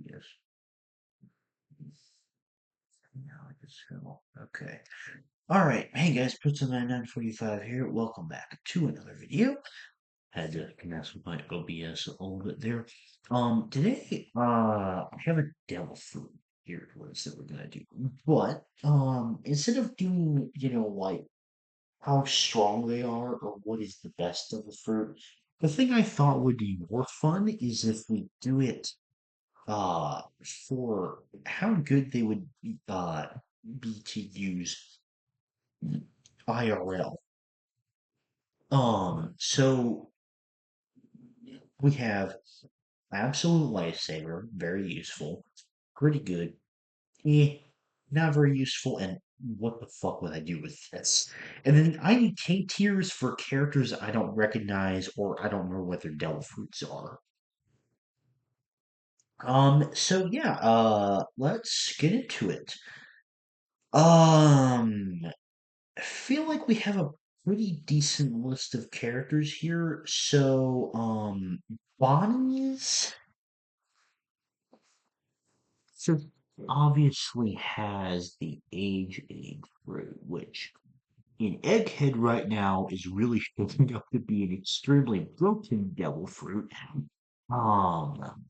Yes. Okay. All right. Hey guys, Pizza9945 here. Welcome back to another video. Had to mess with my OBS a little bit there. Today, I have a devil fruit here list that we're gonna do. But, instead of doing, like how strong they are or what is the best of the fruit, the thing I thought would be more fun is if we do it uh for how good they would be to use IRL. So we have Absolute Lifesaver, very useful, pretty good, eh, not very useful, and what the fuck would I do with this? And then I need K tiers for characters I don't recognize or I don't know what their devil fruits are. So yeah, let's get into it. I feel like we have a pretty decent list of characters here. So, Bonnie's so obviously has the age fruit, which in Egghead right now is really shaping up to be an extremely broken devil fruit. Um,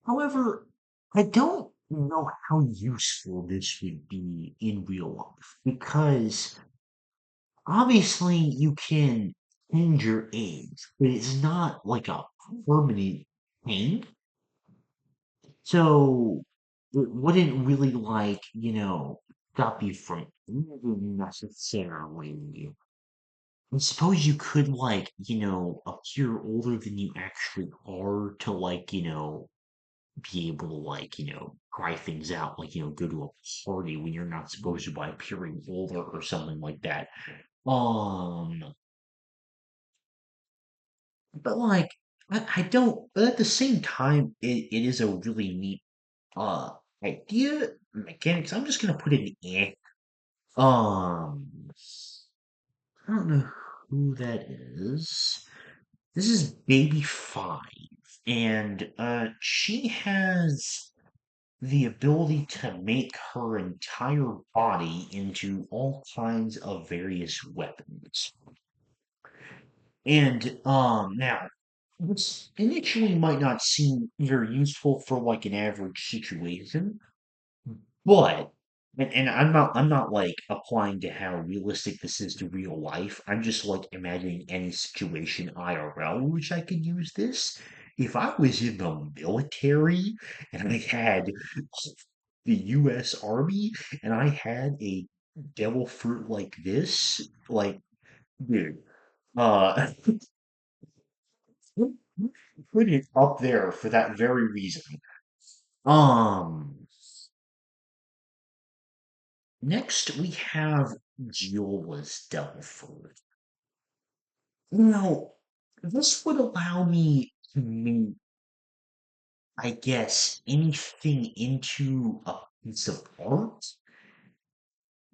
However, I don't know how useful this would be in real life because obviously you can change your age, but it's not like a permanent thing. So it wouldn't really stop you from aging necessarily. I suppose you could appear older than you actually are to be able to try things out, go to a party when you're not supposed to by appearing older or something like that. Um, but I don't. But at the same time, it is a really neat uh idea mechanics. I'm just gonna put it in eh. Um, I don't know who that is. This is Baby Five, and she has the ability to make her entire body into all kinds of various weapons. And now this initially might not seem very useful for like an average situation, but and I'm not like applying to how realistic this is to real life. I'm just like imagining any situation IRL which I could use this. If I was in the military and I had the US Army and I had a devil fruit like this, like dude, uh put it up there for that very reason. Um Next, we have Giola's Devil Fruit. Now, this would allow me to make, I guess, anything into a piece of art.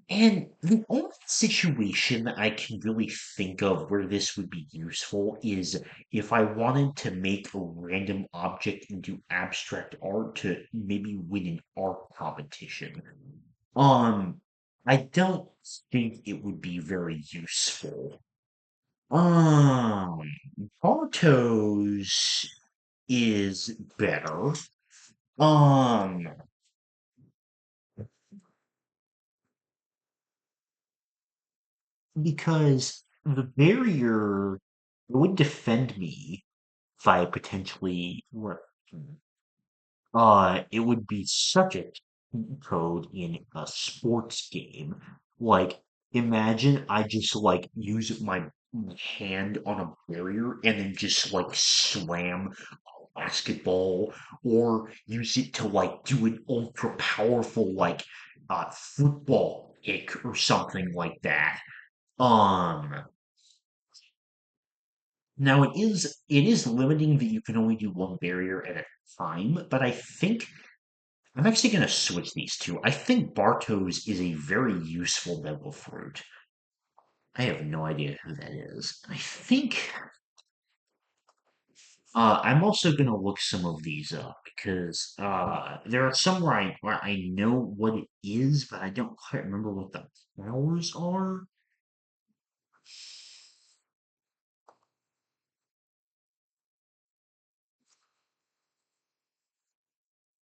And the only situation that I can really think of where this would be useful is if I wanted to make a random object into abstract art to maybe win an art competition. Um, I don't think it would be very useful. Um, Bartos is better. Um, because the barrier would defend me if I potentially were. It would be such a cheat code in a sports game. Like, imagine I just use my hand on a barrier and then just slam a basketball or use it to do an ultra powerful football kick or something like that. Um Now it is limiting that you can only do one barrier at a time, but I think I'm actually going to switch these two. I think Bartos is a very useful devil fruit. I have no idea who that is. I think I'm also gonna look some of these up because there are some where I know what it is, but I don't quite remember what the powers are.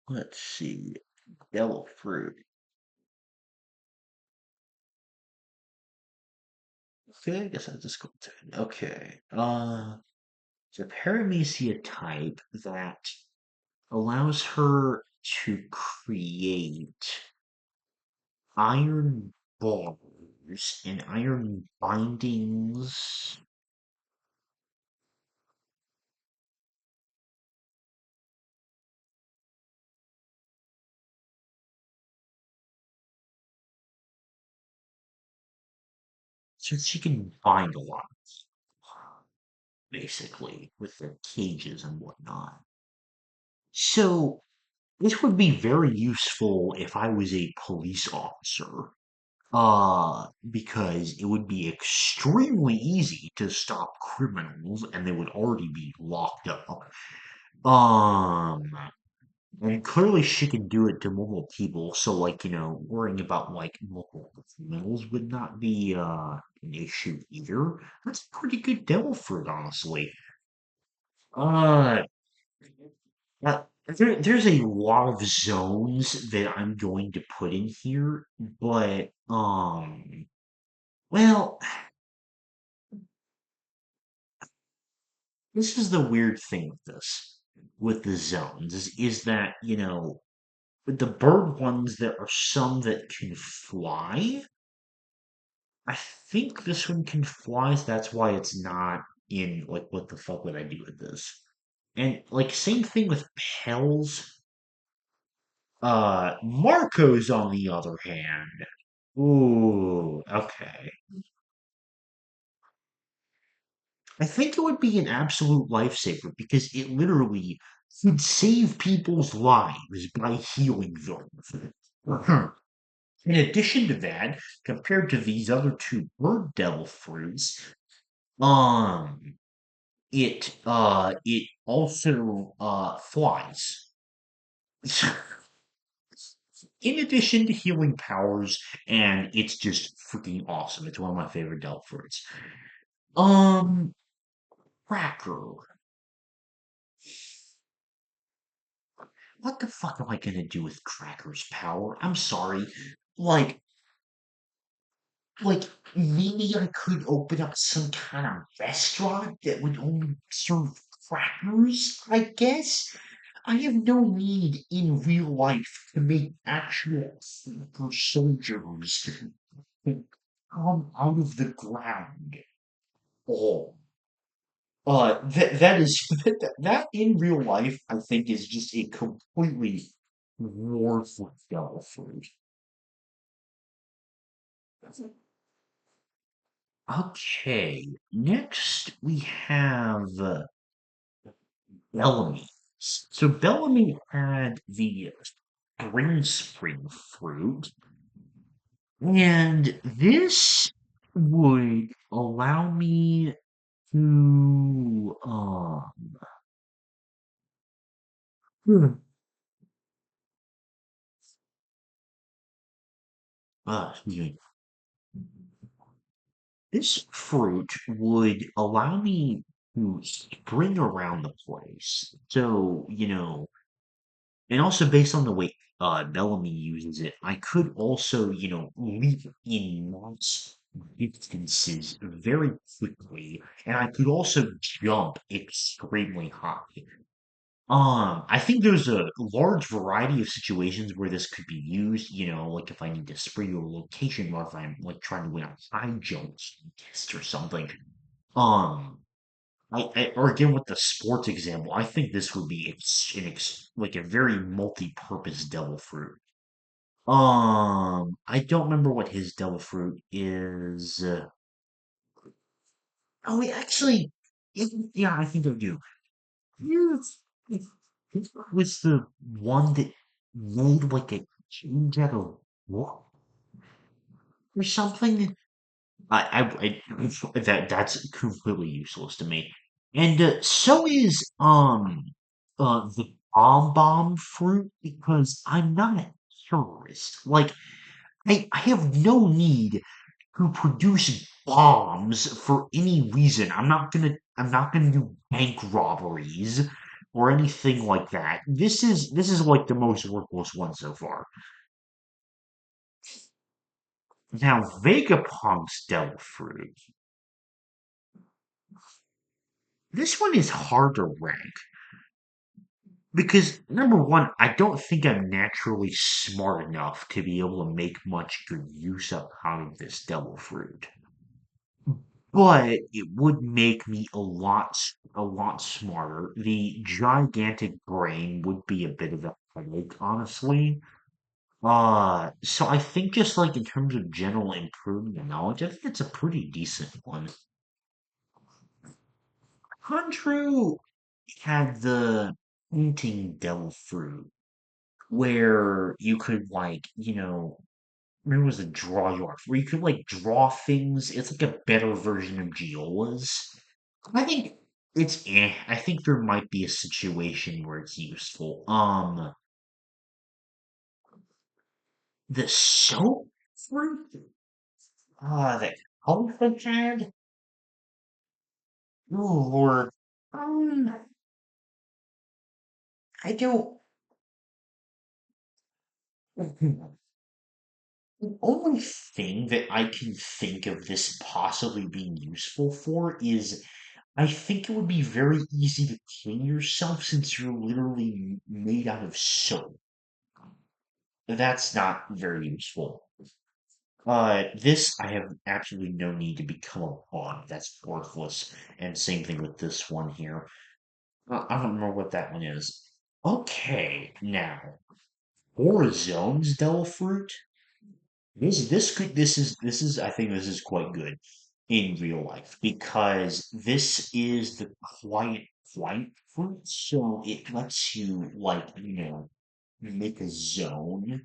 Let's see. Devil fruit. Okay, I guess I just go to it. Okay. It's a paramecia type that allows her to create iron bars and iron bindings. So she can bind a lot, basically, with the cages and whatnot. So this would be very useful if I was a police officer. Because it would be extremely easy to stop criminals and they would already be locked up. Um, and clearly she can do it to multiple people, so like, worrying about like multiple criminals would not be an issue either. That's a pretty good devil fruit, honestly. Uh, there's a lot of zones that I'm going to put in here, but well, this is the weird thing with this, with the zones, is that, with the bird ones, there are some that can fly. I think this one can fly, so that's why it's not in, like, what the fuck would I do with this? And, like, same thing with Pels. Marco's on the other hand. Ooh, okay. I think it would be an absolute lifesaver because it literally could save people's lives by healing them. Mhm. In addition to that, compared to these other two bird devil fruits, um, it also flies. In addition to healing powers, and it's just freaking awesome. It's one of my favorite devil fruits. Um, Cracker. What the fuck am I gonna do with Cracker's power? I'm sorry. Like, like maybe I could open up some kind of restaurant that would only serve crackers, I guess. I have no need in real life to make actual super soldiers come out of the ground. Oh, that is that in real life, I think, is just a completely worthless devil fruit. Okay, next we have Bellamy. So Bellamy had the spring fruit, and this would allow me to hmm, excuse me. This fruit would allow me to spring around the place. So, and also based on the way Bellamy uses it, I could also, leap in mass distances very quickly, and I could also jump extremely high. I think there's a large variety of situations where this could be used, like if I need to spring to a location or if I'm like trying to win a high jump test or something. Um, or again with the sports example, I think this would be like a very multi-purpose devil fruit. I don't remember what his devil fruit is. Oh, wait, actually, yeah, I think I do. Yes. It was the one that made like a change out of what or something. That's completely useless to me. And so is the bomb fruit because I'm not a terrorist. Like I have no need to produce bombs for any reason. I'm not gonna do bank robberies or anything like that. This is like the most worthless one so far. Now Vegapunk's Devil Fruit. This one is hard to rank because number one, I don't think I'm naturally smart enough to be able to make much good use out of this devil fruit. But it would make me a lot smarter. The gigantic brain would be a bit of a headache, honestly. So I think just like in terms of general improvement in knowledge, I think it's a pretty decent one. Contrue had the painting devil fruit where you could like, there was a draw yard where you could like draw things. It's like a better version of Giola's. I think it's I think there might be a situation where it's useful. The soap fruit? That elephant had? Oh Lord. Um, I don't. The only thing that I can think of this possibly being useful for is I think it would be very easy to clean yourself since you're literally made out of soap. That's not very useful. This I have absolutely no need to become a pawn. That's worthless. And same thing with this one here. I don't remember what that one is. Okay, now Orizone's Devil Fruit. This is I think this is quite good in real life because this is the quiet flight fruit, so it lets you like make a zone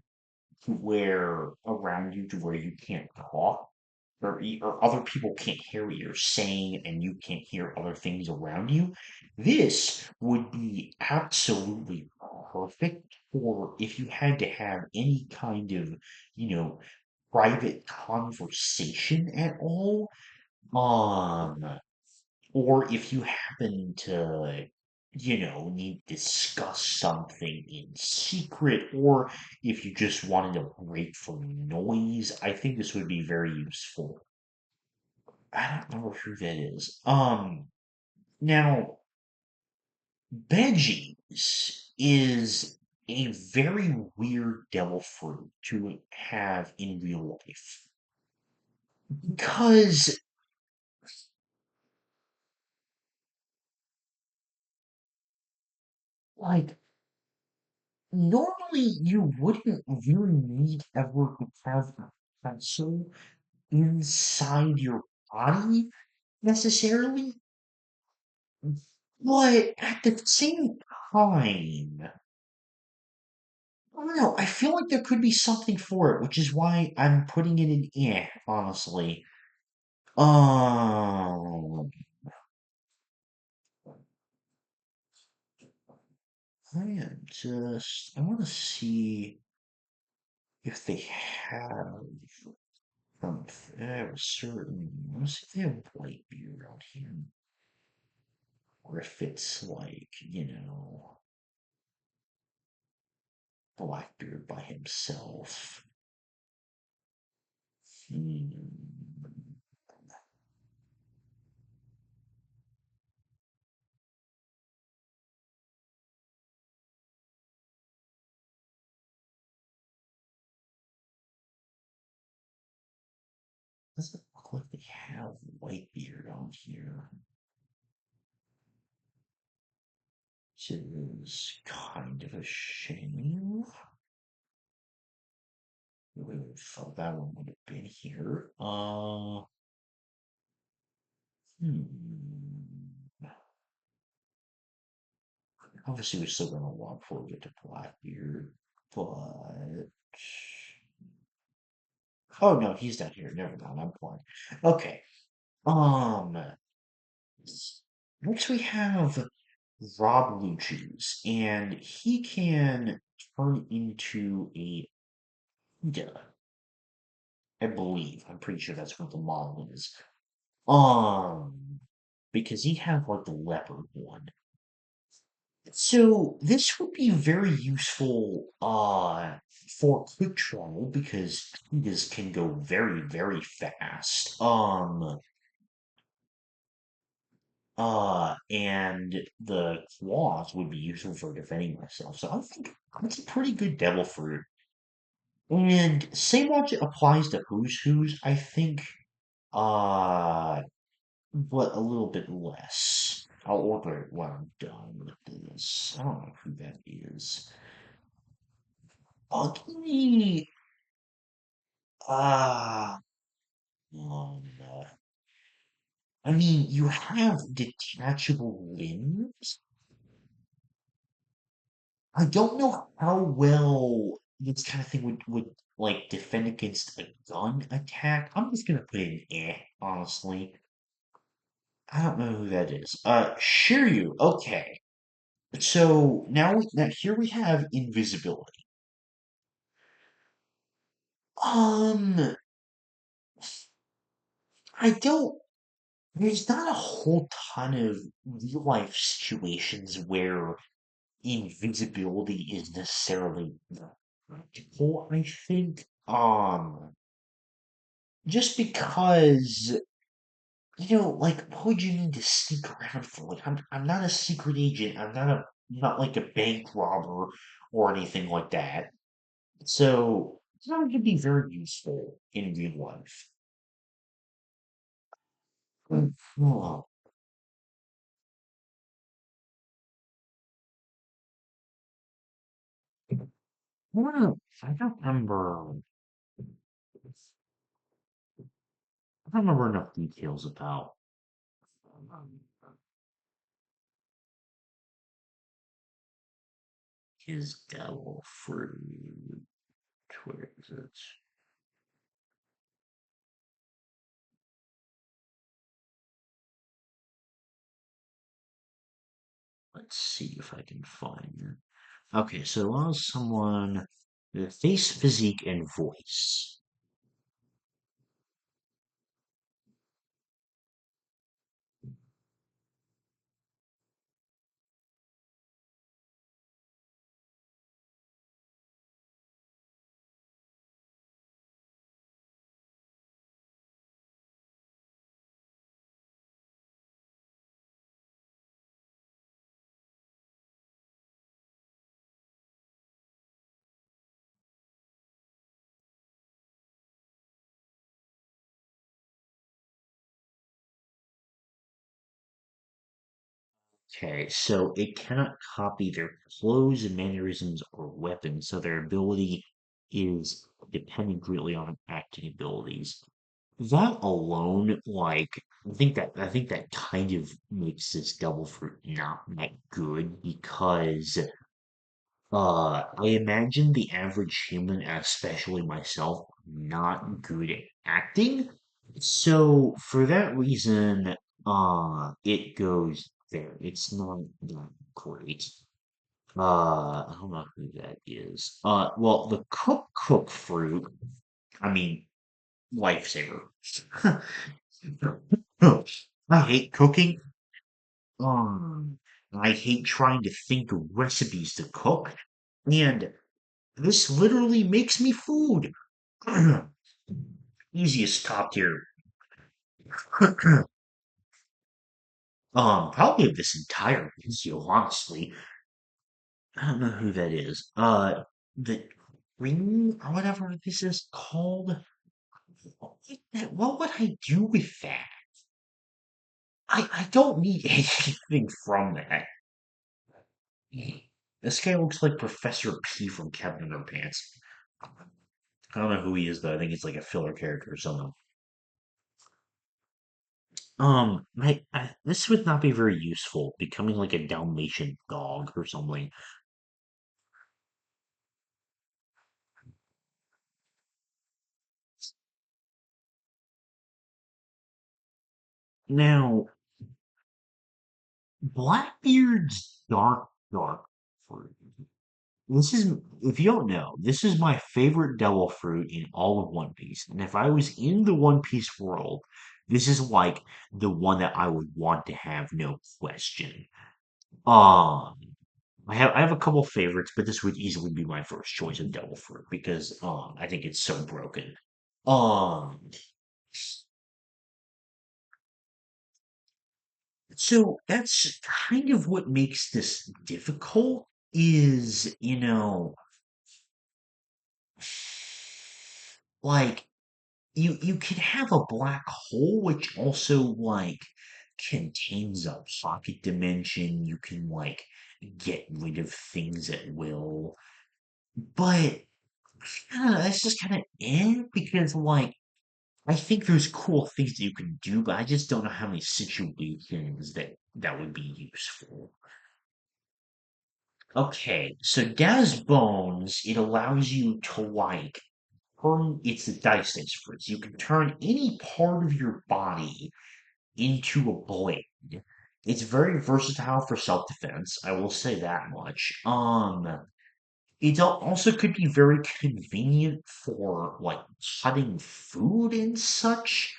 to where around you to where you can't talk or other people can't hear what you're saying and you can't hear other things around you. This would be absolutely perfect for if you had to have any kind of, you know, private conversation at all. Um, or if you happen to, need to discuss something in secret, or if you just wanted a break from noise, I think this would be very useful. I don't know who that is. Now, veggies is a very weird devil fruit to have in real life because, like, normally you wouldn't really need ever to have a pencil inside your body necessarily, but at the same time, I don't know. I feel like there could be something for it, which is why I'm putting it in honestly. Um, I want to see if they have from a certain, I want to see if they have white beer out here, or if it's like, Blackbeard by himself. Hmm. Doesn't look like they have Whitebeard on here, which is kind of a shame. I would have thought that one would have been here. Hmm. Obviously, we're still gonna want before we get to Blackbeard, but oh no, he's not here. Never mind, I'm blind. Okay. Um. Next we have Rob Lucci, and he can turn into a cheetah, I believe. I'm pretty sure that's what the model is. Um, because he has like the leopard one. So this would be very useful for quick travel because cheetahs can go very, very fast. And the claws would be useful for defending myself. So I think that's a pretty good devil fruit. And same logic applies to Who's, I think, uh, but a little bit less. I'll order it when I'm done with this. I don't know who that is. Give me, uh, um, uh, I mean, you have detachable limbs. I don't know how well this kind of thing would like defend against a gun attack. I'm just gonna put in honestly. I don't know who that is. Shiryu. Okay. So now here we have invisibility. Um, I don't. There's not a whole ton of real life situations where invisibility is necessarily practical. I think. Just because like, what would you need to sneak around for? Like, I'm not a secret agent. I'm not like a bank robber or anything like that. So it's not going to be very useful in real life. Oh, I don't remember. I don't remember enough details about um, his devil fruit. Where is it? Let's see if I can find it. Okay, so it allows someone with face, physique, and voice. Okay, so it cannot copy their clothes, mannerisms, or weapons, so their ability is dependent greatly on acting abilities. That alone, like, I think that kind of makes this double fruit not that good because I imagine the average human, especially myself, not good at acting. So for that reason, it goes there. It's not that great. I don't know who that is. Well, the cook fruit, I mean, lifesaver. I hate cooking. Um, I hate trying to think of recipes to cook, and this literally makes me food. Easiest top tier. Probably of this entire video, honestly. I don't know who that is. The ring or whatever this is called. What would I do with that? I don't need anything from that. This guy looks like Professor P from Captain Underpants. I don't know who he is though. I think it's like a filler character or something. This would not be very useful. Becoming like a Dalmatian dog or something. Now, Blackbeard's dark fruit. This is, if you don't know, this is my favorite devil fruit in all of One Piece. And if I was in the One Piece world, this is like the one that I would want to have, no question. Um, I have a couple favorites, but this would easily be my first choice of devil fruit because I think it's so broken. Um, so that's kind of what makes this difficult is, like you can have a black hole which also like contains a pocket dimension. You can like get rid of things at will. But that's just kind of because like I think there's cool things that you can do, but I just don't know how many situations that would be useful. Okay, so Daz Bones, it allows you to like turn it's a dice dice fruits. You can turn any part of your body into a blade. It's very versatile for self-defense, I will say that much. Also could be very convenient for like cutting food and such,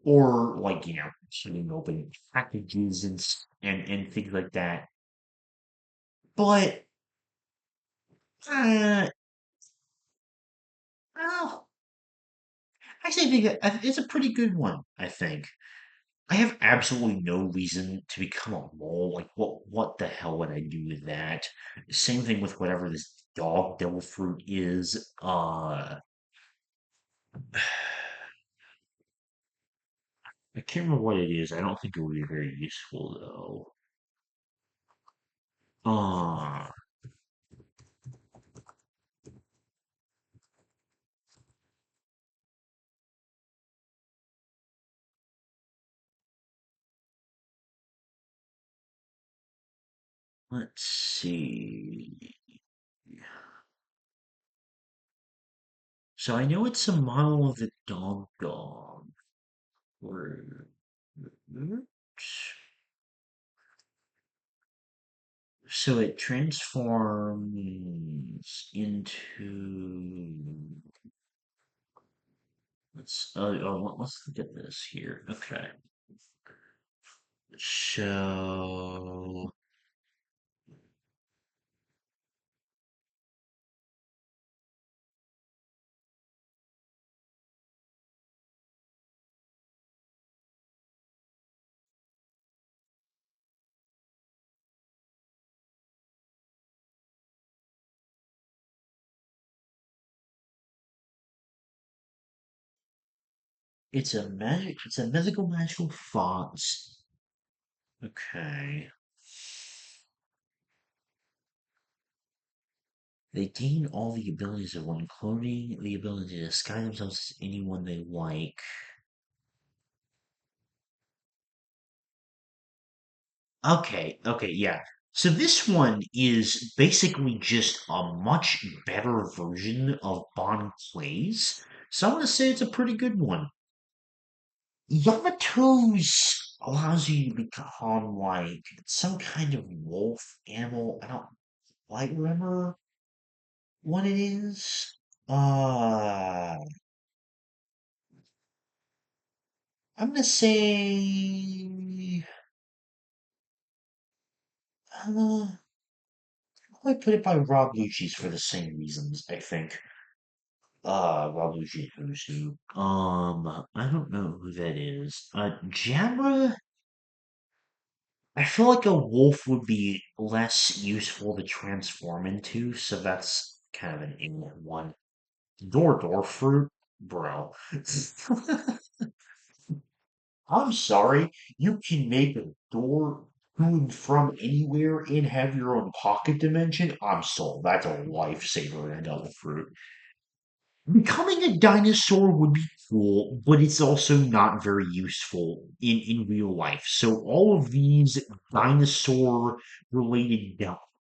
or like cutting open packages and things like that. But uh, well, actually, I think it's a pretty good one. I think I have absolutely no reason to become a mole. Like, what the hell would I do with that? Same thing with whatever this dog devil fruit is. I can't remember what it is. I don't think it would be very useful though. Let's see. So I know it's a model of the dog. Or so it transforms into let's look at this here. Okay. So it's a mythical magical fox. Okay. They gain all the abilities of one cloning, the ability to disguise themselves as anyone they like. Okay, yeah. So this one is basically just a much better version of Bon Clay's. So I'm gonna say it's a pretty good one. Yamato's allows you to become like some kind of wolf animal. I don't quite remember what it is. Uh, I'm gonna say, I put it by Rob Lucci's for the same reasons, I think. Rob Lucci, who's who? I don't know who that is. Jabra, I feel like a wolf would be less useful to transform into, so that's kind of an England one. Door fruit, bro. I'm sorry, you can make a door food from anywhere and have your own pocket dimension. I'm sold. That's a lifesaver in a double fruit. Becoming a dinosaur would be cool, but it's also not very useful in real life. So all of these dinosaur related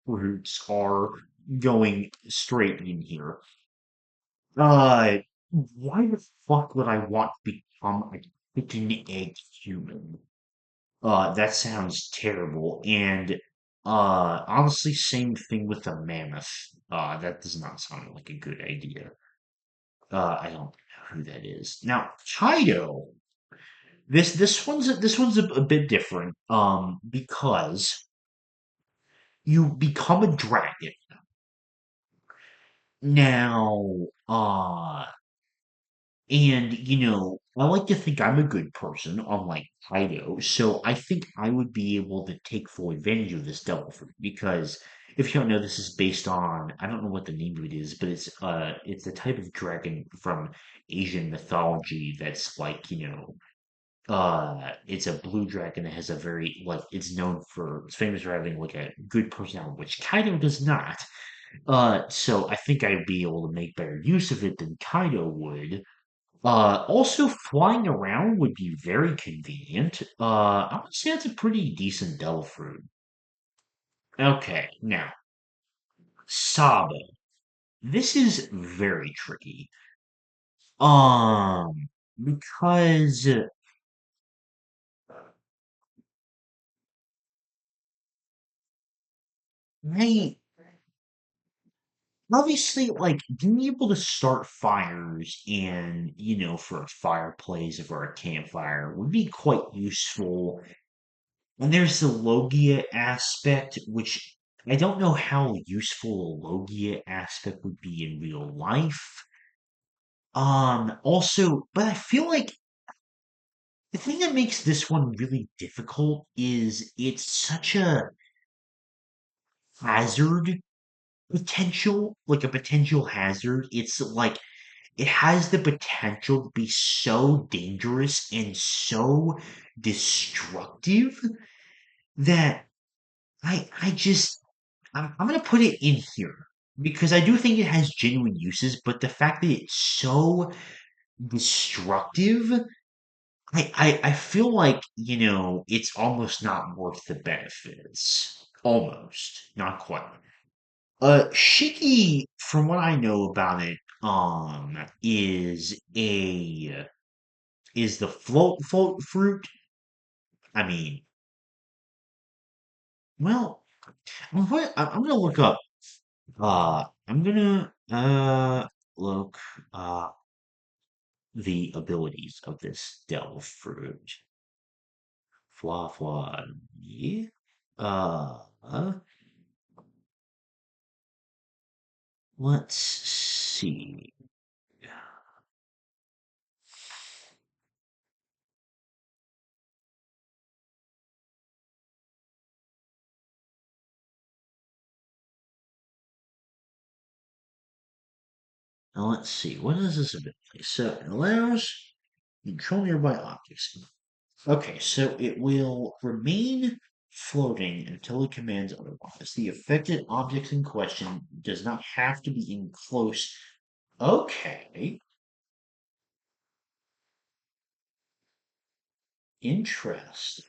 fruits are going straight in here. Uh, why the fuck would I want to become a chicken egg human? That sounds terrible. And honestly, same thing with the mammoth. That does not sound like a good idea. I don't know who that is. Now, Kaido. This one's a bit different. Because you become a dragon. Now, and, I like to think I'm a good person, unlike Kaido, so I think I would be able to take full advantage of this devil fruit because if you don't know, this is based on I don't know what the name of it is, but it's a type of dragon from Asian mythology that's like, it's a blue dragon that has a very like it's famous for having like a good personality, which Kaido does not. So I think I'd be able to make better use of it than Kaido would. Also flying around would be very convenient. I would say that's a pretty decent devil fruit. Okay, now, Sabo. This is very tricky. Um, because they obviously like being able to start fires and for a fireplace or a campfire would be quite useful. And there's the Logia aspect, which I don't know how useful a Logia aspect would be in real life. Also, but I feel like the thing that makes this one really difficult is it's such a hazard potential, like a potential hazard. It's like it has the potential to be so dangerous and so destructive that I just I'm gonna put it in here because I do think it has genuine uses, but the fact that it's so destructive, I feel like, it's almost not worth the benefits. Almost, not quite. Shiki, from what I know about it, is the float fruit. I mean, well, I'm gonna look up. I'm gonna look the abilities of this devil fruit. Fla fla. Yeah. Uh, let's see. Now let's see. What is this ability? So it allows you to control nearby objects. Okay, so it will remain floating until it commands otherwise. The affected object in question does not have to be in close. Okay, interesting.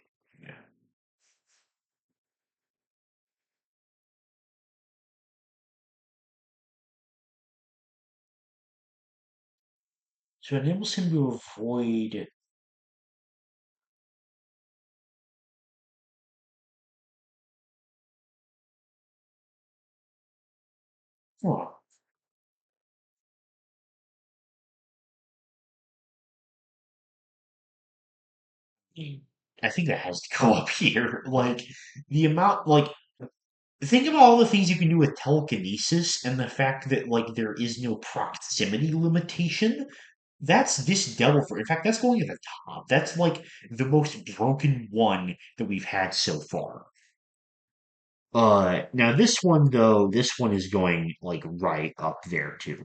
So it enables him to avoid. Huh. I think that has to go up here. Like the amount, like think about all the things you can do with telekinesis and the fact that like there is no proximity limitation. That's this devil for. In fact, that's going at the top. That's like the most broken one that we've had so far. Now this one is going like right up there too.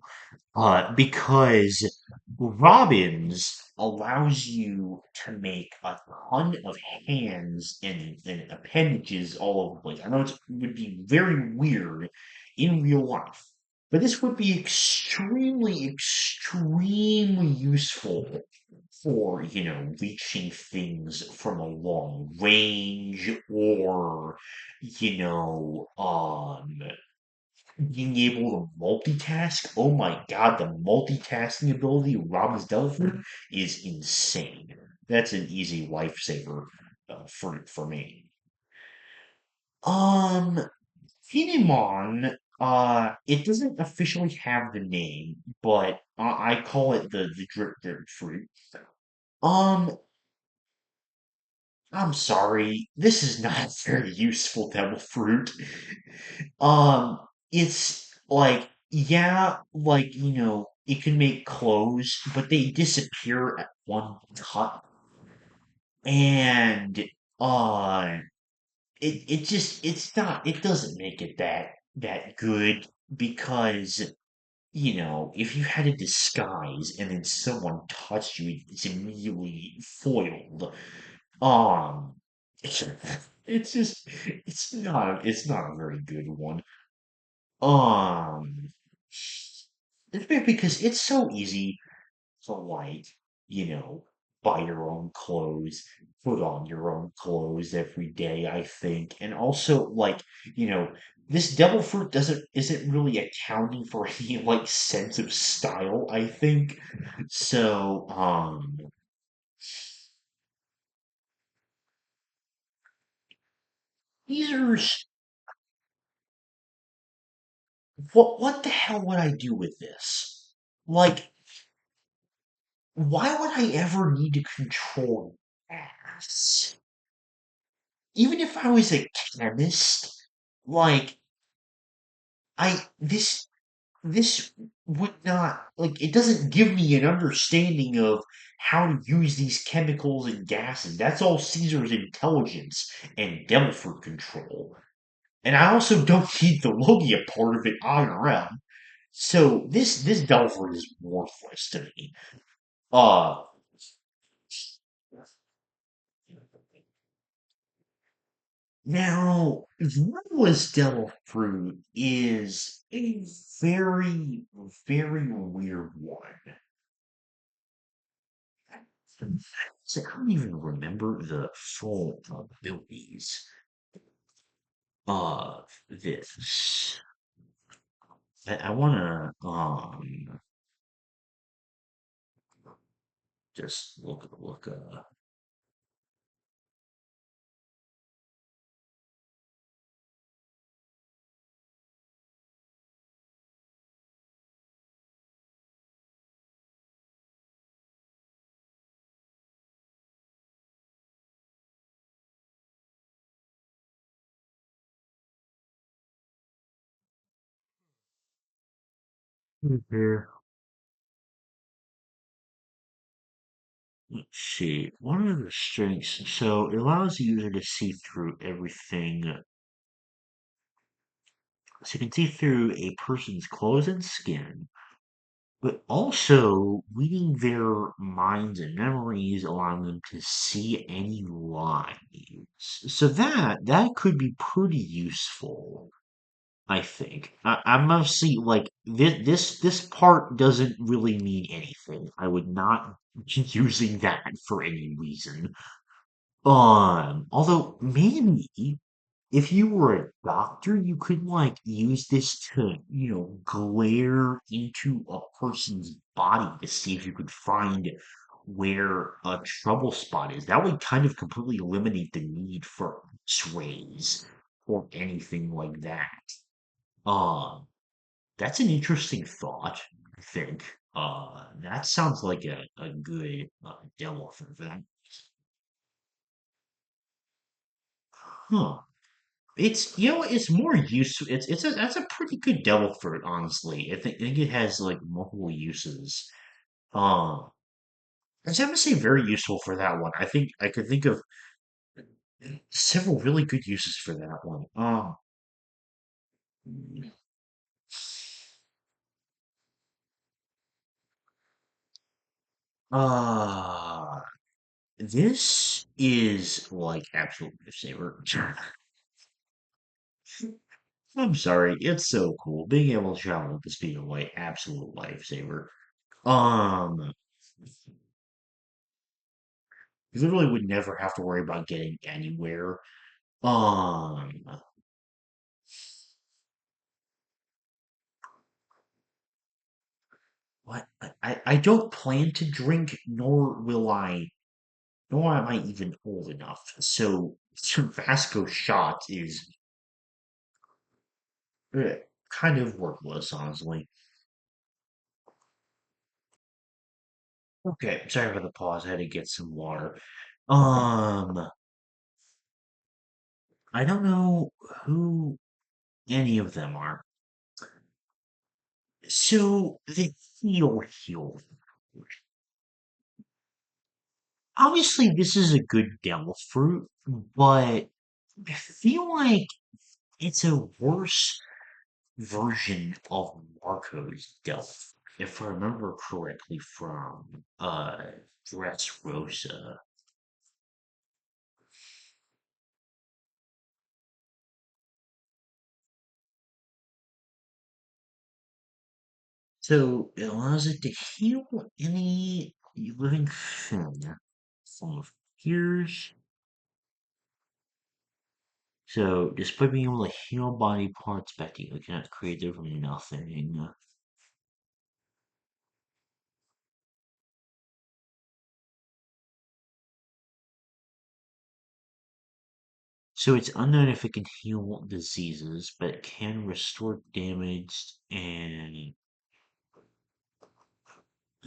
Because Robbins allows you to make a ton of hands and appendages all over the place. I know it would be very weird in real life, but this would be extremely useful for, reaching things from a long range or, being able to multitask. Oh my god, the multitasking ability of Robin's Delphin is insane. That's an easy lifesaver. fruit for me. Um, Kinemon, it doesn't officially have the name, but I call it the drip drip fruit. Um, I'm sorry, this is not a very useful devil fruit. Um, it's like, yeah, like, it can make clothes, but they disappear at one cut. And, uh, it doesn't make it that good because if you had a disguise and then someone touched you, it's immediately foiled. Um, it's, it's just it's not a very good one. Um, it's weird because it's so easy to like, you know, buy your own clothes, put on your own clothes every day, I think. And also like, you know, this devil fruit isn't really accounting for any like sense of style, I think. So, these are what the hell would I do with this? Like, why would I ever need to control gas? Even if I was a chemist, like I this would not like it doesn't give me an understanding of how to use these chemicals and gases. That's all Caesar's intelligence and Delphi control. And I also don't need the Logia part of it IRL. So this Delver is worthless to me. Uh Now Vanillus Devil Fruit is a very, very weird one. So I don't even remember the full abilities of this. I wanna just look here. Let's see. One of the strengths, so it allows the user to see through everything. So you can see through a person's clothes and skin, but also reading their minds and memories, allowing them to see any lies. So that could be pretty useful. I think. I'm mostly like this part doesn't really mean anything. I would not be using that for any reason. Although maybe if you were a doctor, you could like use this to, glare into a person's body to see if you could find where a trouble spot is. That would kind of completely eliminate the need for X-rays or anything like that. Um, that's an interesting thought, I think. That sounds like a good demo for that. Huh. It's more useful. That's a pretty good devil fruit, honestly. I think it has like multiple uses. Um, I was gonna say very useful for that one. I think I could think of several really good uses for that one. Uh, this is like absolute lifesaver. I'm sorry, it's so cool. Being able to travel at the speed of light, absolute lifesaver. Um, you literally would never have to worry about getting anywhere. Um, what? I don't plan to drink, nor will I nor am I even old enough. So Vasco shot is kind of worthless, honestly. Okay, sorry for the pause. I had to get some water. Um, I don't know who any of them are. So the heel. Obviously, this is a good devil fruit, but I feel like it's a worse version of Marco's Delph, if I remember correctly from Dressrosa. So it allows it to heal any living thing from fears. So despite being able to heal body parts, Betty cannot create them from nothing. So it's unknown if it can heal diseases, but it can restore damaged and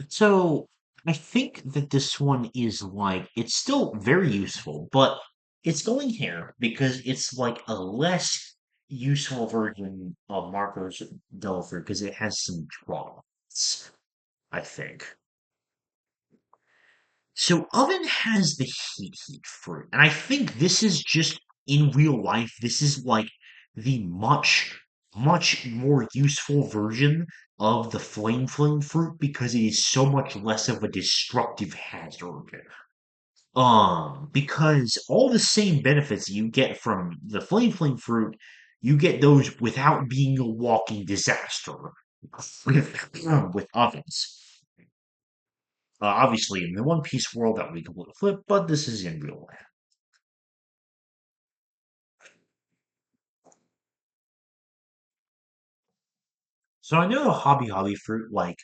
so I think that this one is like it's still very useful, but it's going here because it's like a less useful version of Marco's Delver because it has some drawbacks, I think. So Oven has the heat fruit, and I think this is just in real life, this is like the much more useful version of the flame fruit because it is so much less of a destructive hazard. Because all the same benefits you get from the flame fruit, you get those without being a walking disaster with ovens. Obviously, in the One Piece world, that would be completely flip, but this is in real life. So I know Hobby Fruit like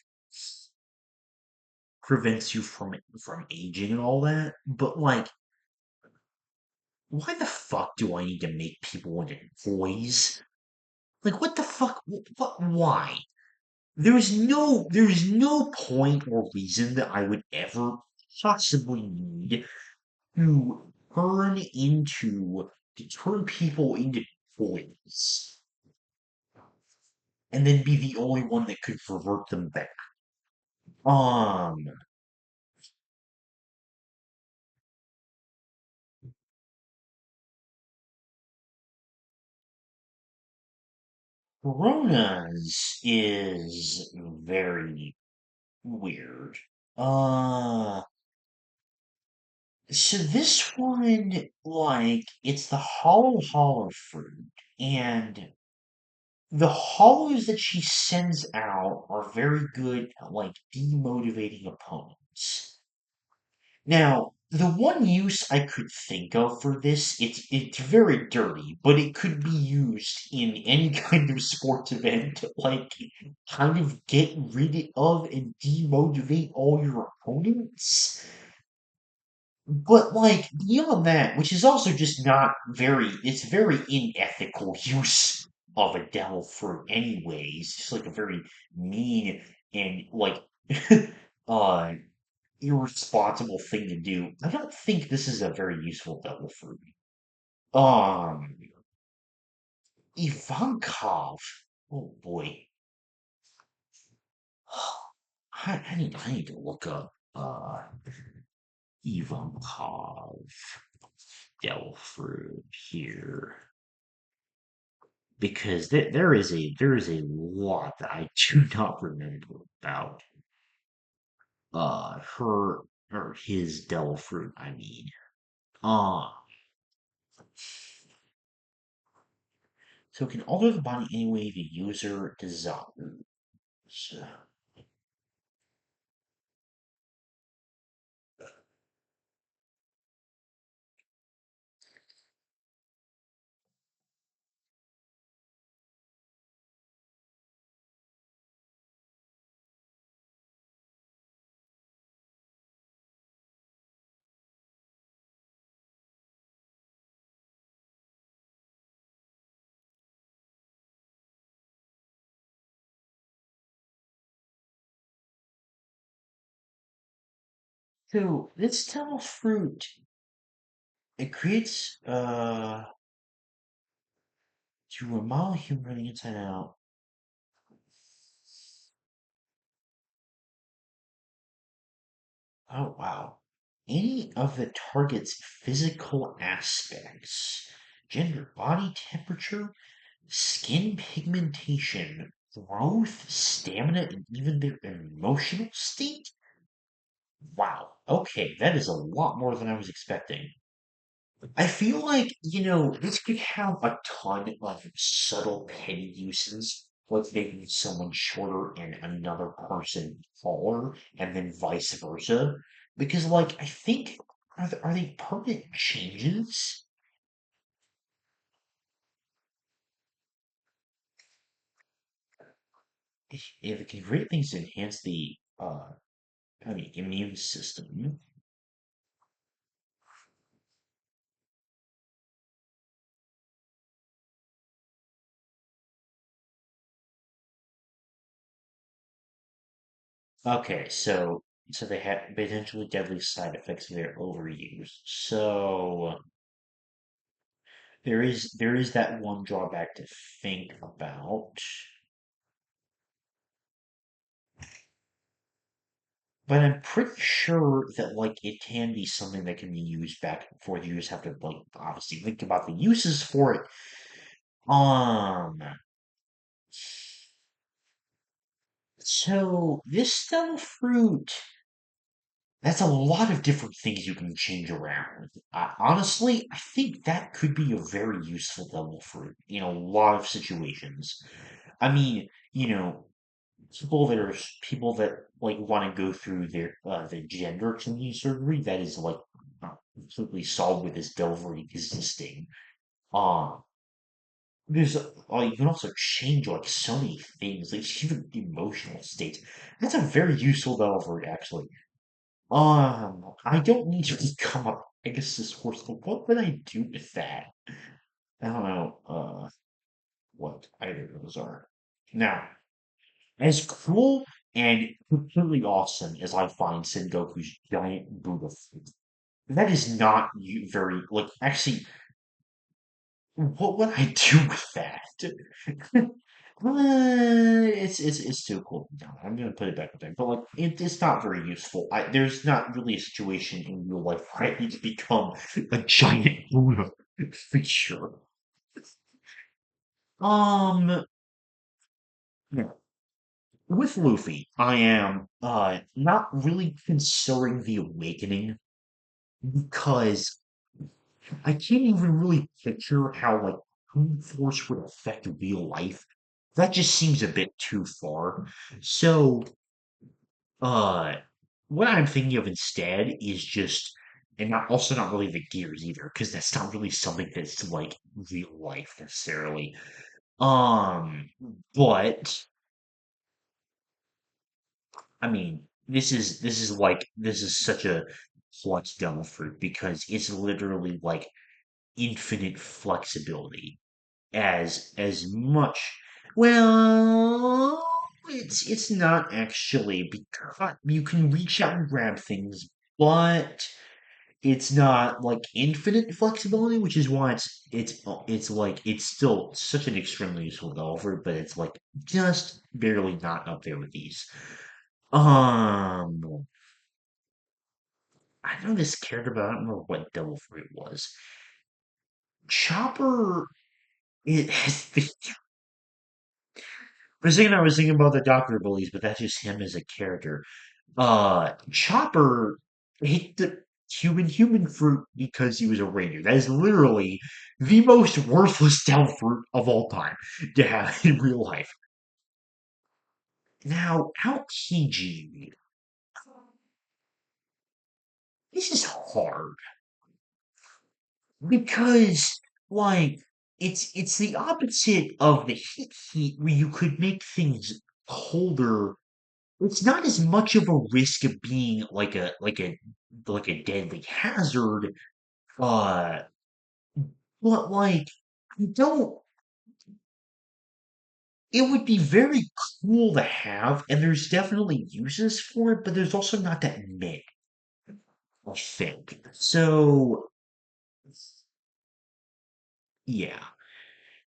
prevents you from aging and all that, but like, why the fuck do I need to make people into toys? Like, what the fuck? What? Why? There is no point or reason that I would ever possibly need to turn people into toys and then be the only one that could pervert them back. Um, Corona's is very weird. Uh, so this one, like, it's the hollow fruit, and the hollows that she sends out are very good at, like, demotivating opponents. Now, the one use I could think of for this, it's very dirty, but it could be used in any kind of sports event to like kind of get rid of and demotivate all your opponents. But like beyond that, which is also just not very it's very unethical use of a devil fruit anyways. It's like a very mean and like uh irresponsible thing to do. I don't think this is a very useful devil fruit. Um, Ivankov. Oh boy, I need to look up Ivankov devil fruit here because there is a lot that I do not remember about her or his devil fruit. I mean, uh so it can alter the body any way the user desires. So this devil fruit, it creates to remodel human running inside out. Oh wow. Any of the target's physical aspects, gender, body temperature, skin pigmentation, growth, stamina, and even their emotional state? Wow. Okay, that is a lot more than I was expecting. I feel like, this could have a ton of subtle petty uses, like making someone shorter and another person taller, and then vice versa. Because, like, I think, are they permanent changes? If it can create things to enhance the, immune system. Okay, so they have potentially deadly side effects if they're overused. So there is that one drawback to think about, but I'm pretty sure that like it can be something that can be used back and forth. You just have to like obviously think about the uses for it. Um, so this stone fruit, that's a lot of different things you can change around. Honestly, I think that could be a very useful devil fruit in a lot of situations. I mean, people that like want to go through the gender changing surgery that is like not completely solved with this delivery existing. Um, there's you can also change like so many things, like even emotional states. That's a very useful delivery, actually. I don't need to come up Pegasus horse, but what would I do with that? I don't know, what either of those are. Now, as cool and completely awesome as I find Sengoku's giant Buddha fruit, that is not very, like, actually, what would I do with that? It's too cool. No, I'm gonna put it back there. But like it's not very useful. There's not really a situation in real life where I need to become a giant Buddha for sure. Um yeah. With Luffy, I am not really considering the awakening because I can't even really picture how like brute force would affect real life. That just seems a bit too far. So Uh, what I'm thinking of instead is just, and not also not really the gears either, because that's not really something that's like real life necessarily. Um, but I mean, this is such a clutch devil fruit because it's literally like infinite flexibility as much. Well, it's not actually because you can reach out and grab things, but it's not like infinite flexibility, which is why it's like it's still such an extremely useful developer, but it's like just barely not up there with these. Um, I know this character, but I don't remember what Devil Fruit was. Chopper. It I was thinking about the Doctor Bullies, but that's just him as a character. Chopper hit the human fruit because he was a ranger. That is literally the most worthless devil fruit of all time to have in real life. Now, Aokiji, this is hard because, like, it's the opposite of the heat where you could make things colder. It's not as much of a risk of being like a deadly hazard, uh, but like I don't. It would be very cool to have, and there's definitely uses for it, but there's also not that many. I think. So, yeah.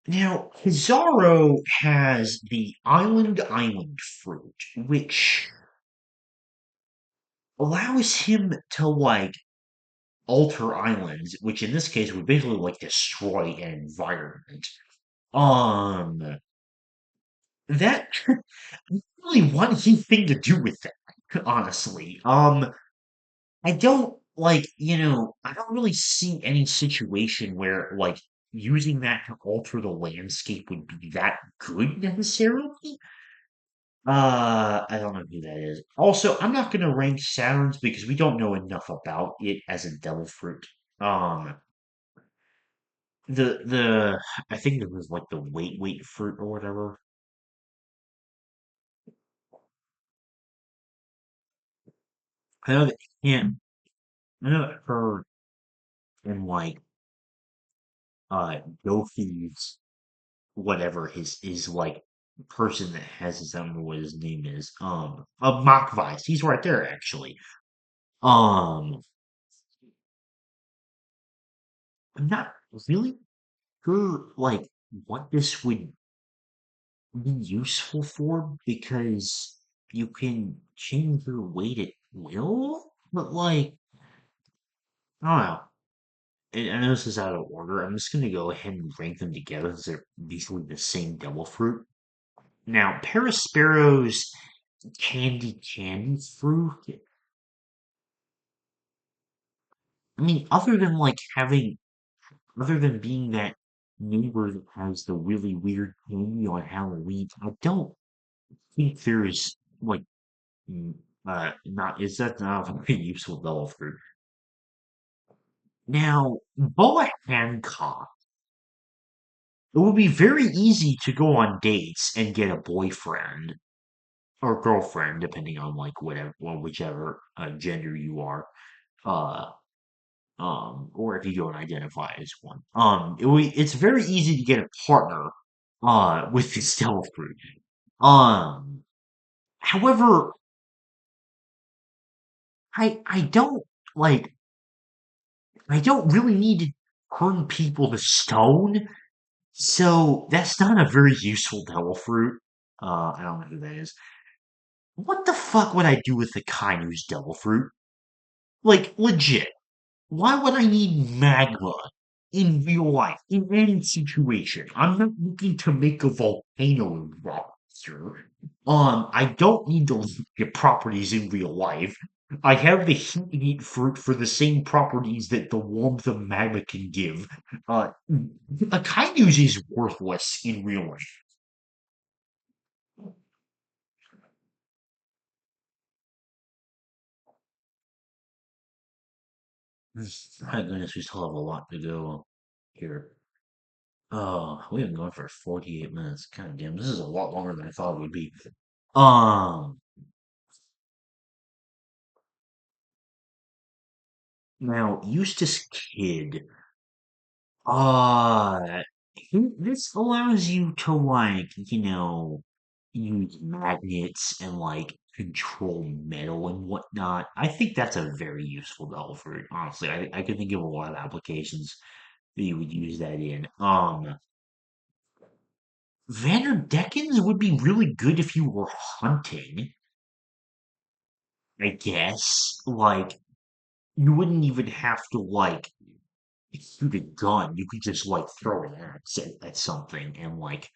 Now, Pizarro has the Island fruit, which allows him to, like, alter islands, which in this case would basically, like, destroy an environment. Um, that really want anything to do with that, honestly. I don't like, I don't really see any situation where like using that to alter the landscape would be that good necessarily. I don't know who that is. Also, I'm not gonna rank Saturn's because we don't know enough about it as a devil fruit. Um, the I think it was like the wait fruit or whatever. I know that him. I know that her and like Gofi's whatever his is like person that has his I don't know what his name is. Machweiss. He's right there actually. Um I'm not really sure like what this would be useful for because you can change your weight at will, but like I don't know. I know this is out of order. I'm just gonna go ahead and rank them together because they're basically the same devil fruit. Now, Perisparrow's candy fruit. I mean, other than being that neighbor that has the really weird candy on Halloween, I don't think there's like, mm, not is that not a very useful devil fruit. Now, Boa Hancock, it would be very easy to go on dates and get a boyfriend or girlfriend, depending on like whatever, well, whichever gender you are. Uh, or if you don't identify as one. It's very easy to get a partner, with this devil fruit. Um, however, I don't like, I don't really need to turn people to stone, so that's not a very useful devil fruit. I don't know who that is. What the fuck would I do with the Kainu's devil fruit? Like, legit. Why would I need magma in real life, in any situation? I'm not looking to make a volcano erupt here. I don't need to get properties in real life. I have the heat fruit for the same properties that the warmth of magma can give. A Kainu's is worthless in real life. My goodness, we still have a lot to go here. Oh, we've been going for 48 minutes. God damn, this is a lot longer than I thought it would be. Um, Now Eustace Kid, uh, this allows you to like, use magnets and like control metal and whatnot. I think that's a very useful devil fruit, honestly. I can think of a lot of applications that you would use that in. Vanderdeckens would be really good if you were hunting, I guess. Like, you wouldn't even have to like shoot a gun. You could just like throw an axe at something and like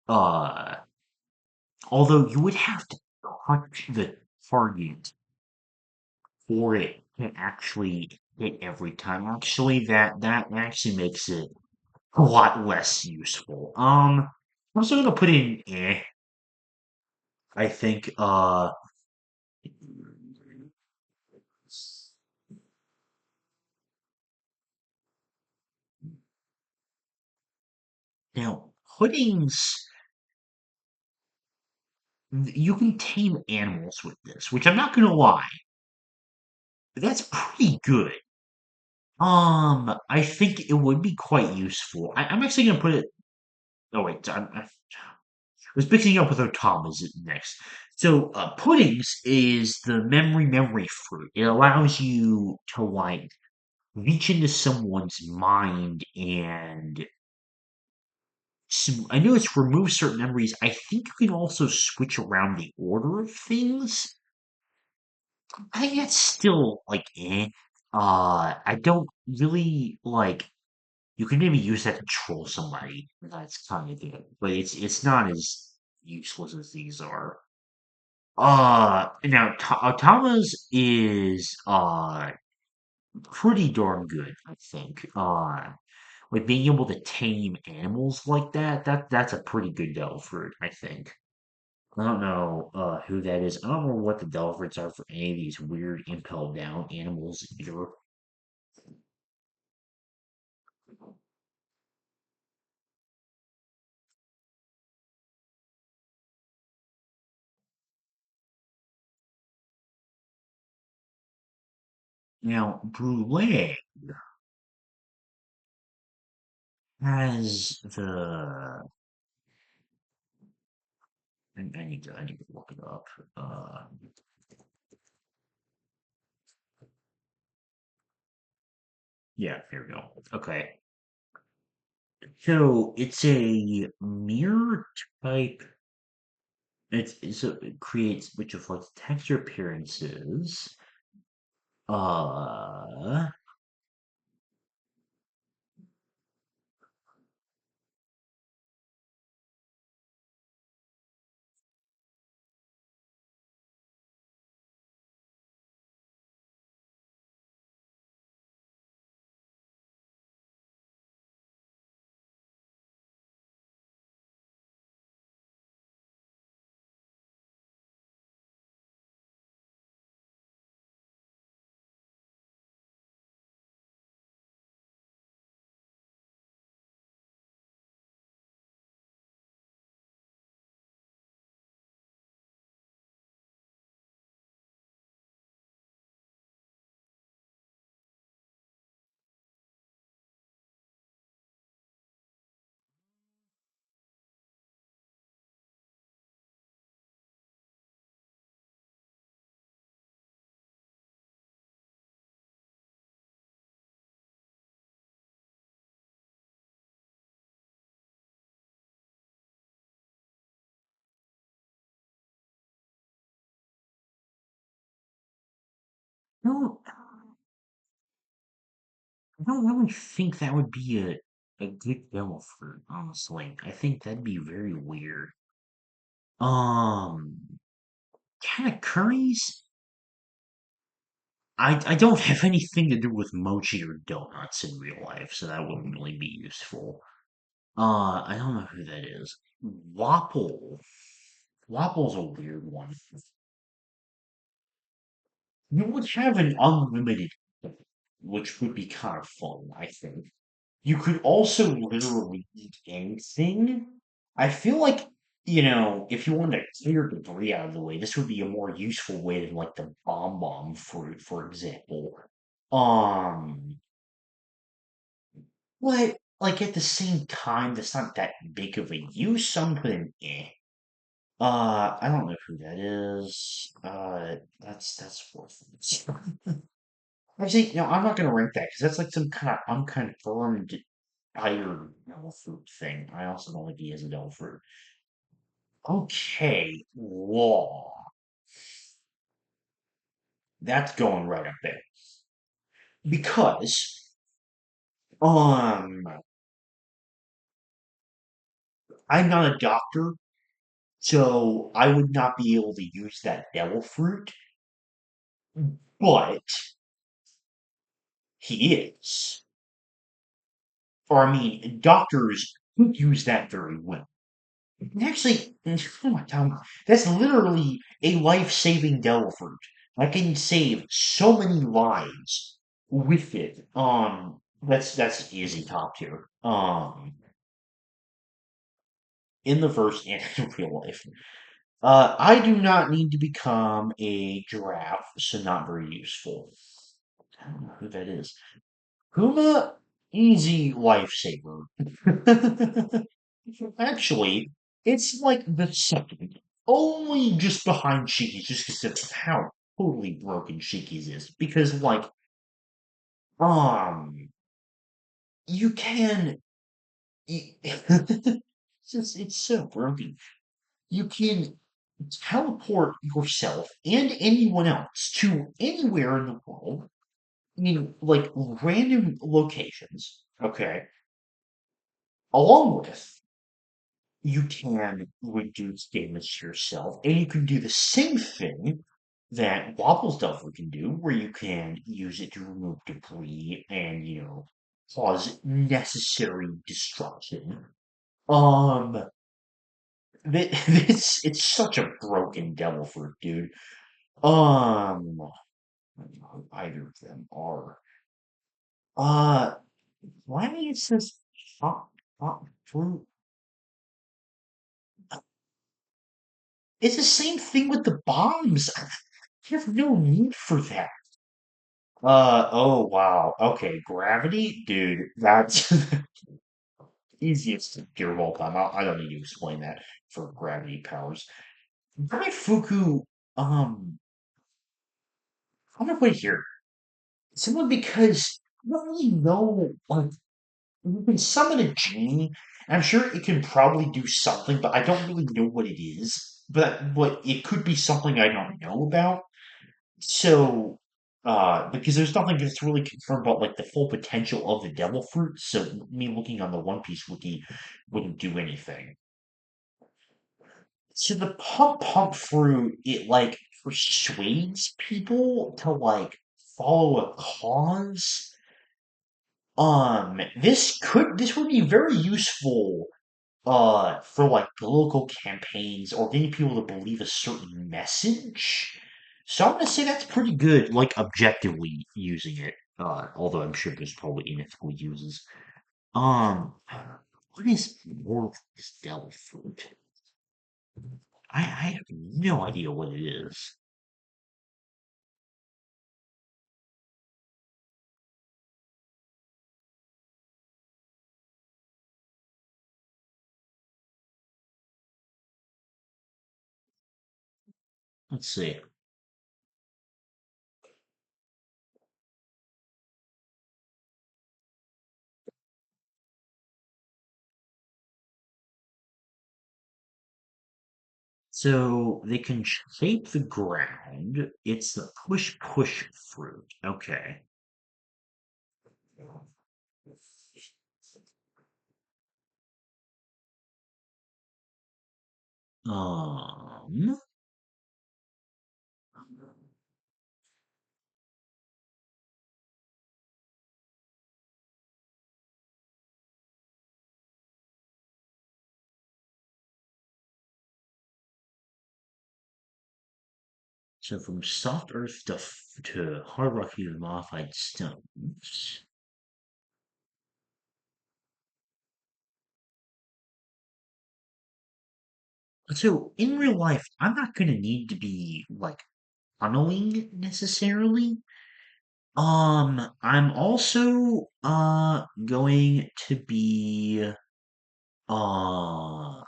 uh although you would have to touch the target for it to actually hit every time. Actually that actually makes it a lot less useful. I'm also gonna put in I think now puddings you can tame animals with this, which I'm not gonna lie, that's pretty good. I think it would be quite useful. I'm actually gonna put it. Oh wait, I was mixing up with Otama's next. So, puddings is the memory fruit. It allows you to like reach into someone's mind and I know it's remove certain memories. I think you can also switch around the order of things. I think that's still like eh. I don't really like. You can maybe use that to troll somebody. That's kind of good, but it's not as useless as these are. Now Tama's is pretty darn good, I think. Like being able to tame animals like that's a pretty devil Delphin, I think. I don't know who that is. I don't know what the Delphins are for any of these weird impel down animals either. Now, Brule has the. I need to look it up. Uh, yeah, here we go. Okay. So it's a mirror type. It creates which reflects texture appearances. Uh, no, I don't really think that would be a good demo fruit, honestly. I think that'd be very weird. Um, kind of curries. I don't have anything to do with mochi or donuts in real life, so that wouldn't really be useful. I don't know who that is. Wapple. Wapple's a weird one. You would have an unlimited, which would be kind of fun, I think. You could also literally eat anything. I feel like, if you wanted to clear debris out of the way, this would be a more useful way than like the bomb fruit, for example. Um, but like at the same time, that's not that big of a use. So I'm putting eh. I don't know who that is. That's worth it. Actually, no, I'm not gonna rank that because that's like some kind of unconfirmed iron devil fruit thing. I also don't like he has a devil fruit. Okay, law. That's going right up there because um, I'm not a doctor, so I would not be able to use that devil fruit. But he is, or I mean, doctors could use that very well. Actually, oh my God, that's literally a life-saving devil fruit. I can save so many lives with it. That's easy top tier. In the verse and in real life. I do not need to become a giraffe, so not very useful. I don't know who that is. Kuma, easy lifesaver. Actually, it's like the second. only just behind Shikis, just because of how totally broken Shikis is. Because, like, um, you can, it's just, it's so broken. You can teleport yourself and anyone else to anywhere in the world. I mean, like, random locations, okay? Along with you can reduce damage to yourself, and you can do the same thing that Wobbles Delver can do, where you can use it to remove debris and, cause necessary destruction. Um, it's such a broken devil fruit, dude. Um, I don't know who either of them are. Uh, why it says hot, hot fruit? It's the same thing with the bombs. You have no need for that. Oh wow. Okay, gravity, dude. That's easiest cure of all time. I don't need to explain that for gravity powers. Fuku, I'm gonna put it here. Simply because I don't really know, like, you can summon a genie. I'm sure it can probably do something, but I don't really know what it is. But it could be something I don't know about. So, because there's nothing that's really confirmed about like the full potential of the devil fruit, so me looking on the One Piece wiki wouldn't do anything. So the pump pump fruit, it like persuades people to like follow a cause. This would be very useful for like political campaigns or getting people to believe a certain message. So I'm gonna say that's pretty good, like objectively using it. Although I'm sure there's probably unethical uses. Um, what is more of this devil fruit? I have no idea what it is. Let's see. So they can shape the ground. It's the push push fruit. Okay. Um, so from soft earth to hard rocky with modified stones. So in real life, I'm not gonna need to be like tunneling necessarily. I'm also going to be uh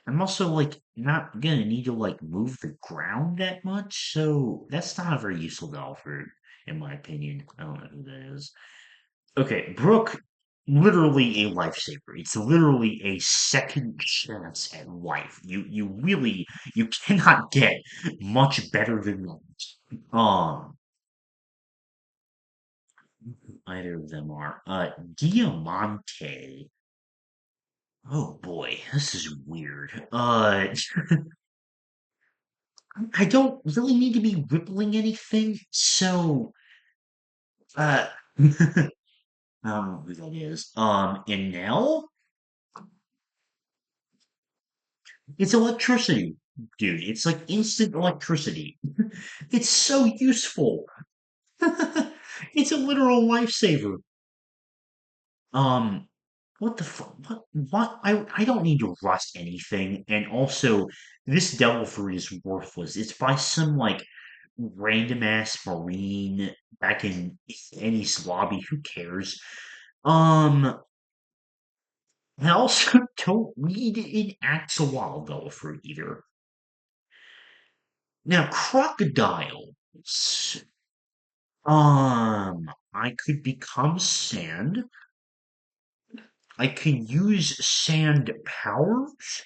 I'm also like not gonna need to like move the ground that much, so that's not a very useful golfer, in my opinion. I don't know who that is. Okay, Brooke, literally a lifesaver. It's literally a second chance at life. You cannot get much better than that. Either of them are. Diamante. Oh boy, this is weird. I don't really need to be rippling anything, so uh I don't know who that is. Enel? It's electricity, dude. It's like instant electricity. It's so useful. It's a literal lifesaver. Um, what the fuck? What? I don't need to rust anything. And also, this devil fruit is worthless. It's by some like random ass marine back in any lobby. Who cares? Um, I also don't need an axolotl fruit either. Now, crocodiles. I could become sand. I can use sand powers.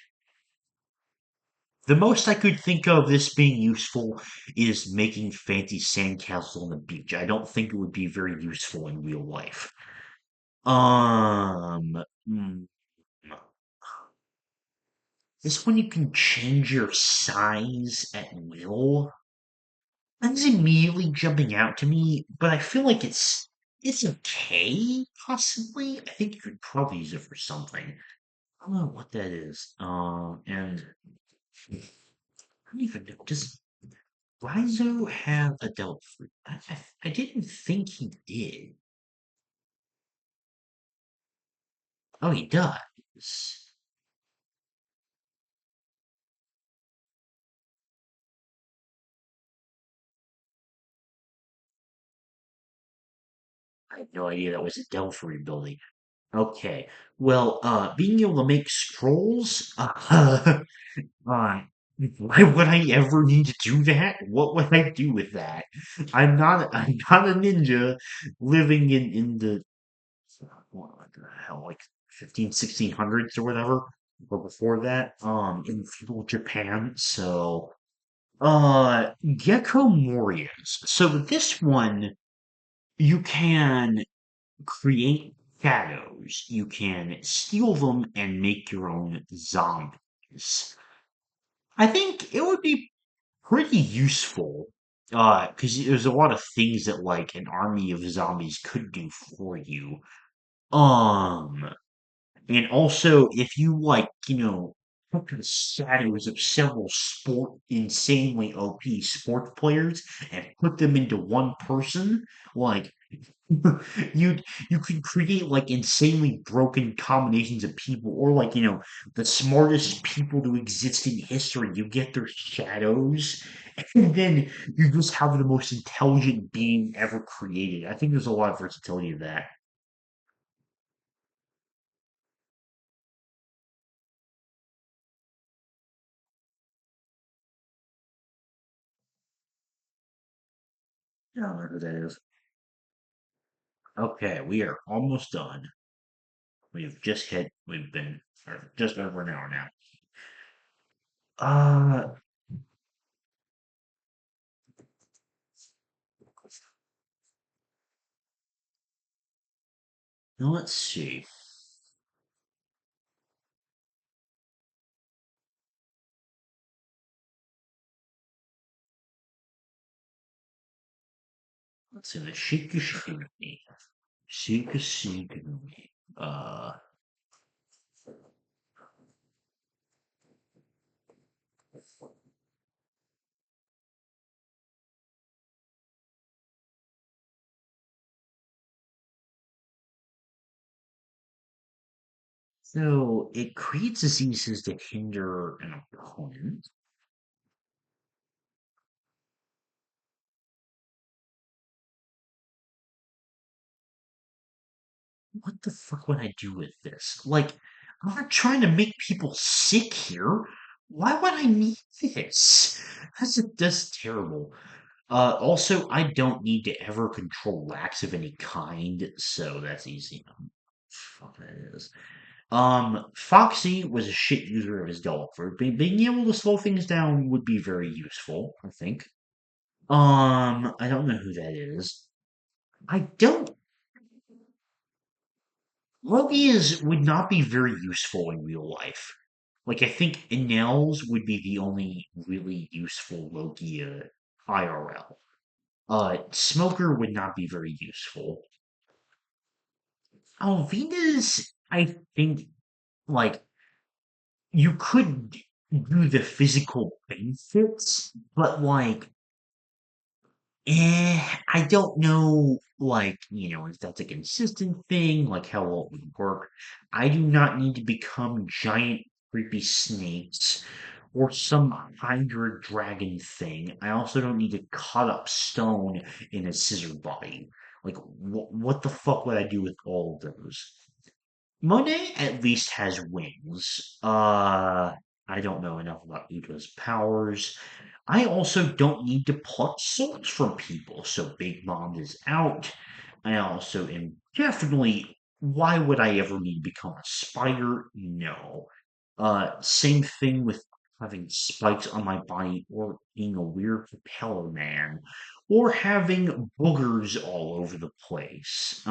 The most I could think of this being useful is making fancy sandcastles on the beach. I don't think it would be very useful in real life. Um, hmm, this one you can change your size at will. That's immediately jumping out to me, but I feel like it's okay, possibly. I think you could probably use it for something. I don't know what that is. And I don't even know. Does Raizo have adult fruit? I didn't think he did. Oh, he does. I had no idea that was a Delphi building. Okay. Well, being able to make scrolls, uh, why would I ever need to do that? What would I do with that? I'm not a ninja living in the what the hell, like 1600s or whatever, or before that, in feudal Japan. So, Gecko Morias. So this one, you can create shadows. You can steal them and make your own zombies. I think it would be pretty useful, because there's a lot of things that like an army of zombies could do for you. Um, and also if you like, took the shadows of several insanely OP sports players and put them into one person, like you you could create like insanely broken combinations of people, or like the smartest people to exist in history. You get their shadows, and then you just have the most intelligent being ever created. I think there's a lot of versatility to that. I don't know who that is. Okay, we are almost done. We've been or just over an hour now. Uh, now let's see. Let's see. The Shika Shikigami. Shika Shikigami. So it creates diseases that hinder an opponent. What the fuck would I do with this? Like, I'm not trying to make people sick here. Why would I need this? That's terrible. Also, I don't need to ever control lax of any kind, so that's easy. Fuck that is. Foxy was a shit user of his dog. For being able to slow things down would be very useful, I think. I don't know who that is. I don't. Logias would not be very useful in real life. Like, I think Enels would be the only really useful Logia IRL. Smoker would not be very useful. Alvina's, I think, like, you could do the physical benefits, but, like, I don't know, like, if that's a consistent thing, like how well it would work. I do not need to become giant creepy snakes or some hydra dragon thing. I also don't need to cut up stone in a scissor body. Like, what the fuck would I do with all of those? Monet at least has wings. I don't know enough about Uda's powers. I also don't need to pluck souls from people, so Big Mom is out. I also am definitely. Why would I ever need to become a spider? No. Same thing with having spikes on my body or being a weird propeller man or having boogers all over the place.